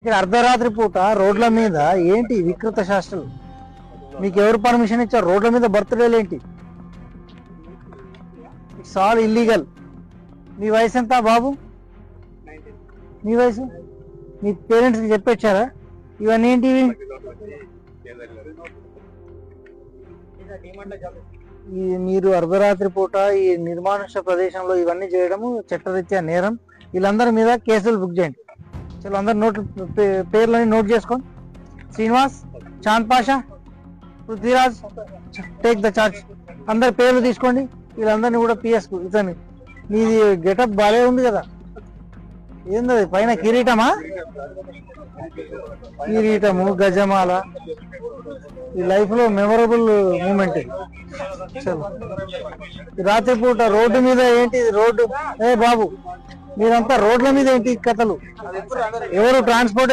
ఇక్కడ అర్ధరాత్రి పూట రోడ్ల మీద ఏంటి వికృత శాస్త్రాలు? మీకు ఎవరు పర్మిషన్ ఇచ్చారు? రోడ్ల మీద బర్త్డేలు ఏంటి? It's all illegal. మీ వయసు ఎంత బాబు? మీ వయసు? మీ పేరెంట్స్కి చెప్పొచ్చారా ఇవన్నీ ఏంటివి? మీరు అర్ధరాత్రి పూట ఈ నిర్మానుష్య ప్రదేశంలో ఇవన్నీ చేయడము చట్టరీత్యా నేరం. వీళ్ళందరి మీద కేసులు బుక్ చేయండి. చలో అందరు పేర్లని నోట్ చేసుకోండి. Srinivas, Chand Pasha, Prithviraj, take the charge. అందరి పేర్లు తీసుకోండి. వీళ్ళందరినీ కూడా పిఎస్కు. ఇతని నీది గెటప్ బాగా ఉంది కదా, ఏంది పైన కిరీటమా? కిరీటము, గజమాల, ఈ లైఫ్ లో మెమొరబుల్ మూమెంట్. రాత్రిపూట రోడ్డు మీద ఏంటి? రోడ్డు ఏ బాబు, మీరంతా రోడ్ల మీద ఏంటి కథలు? ఎవరు ట్రాన్స్పోర్ట్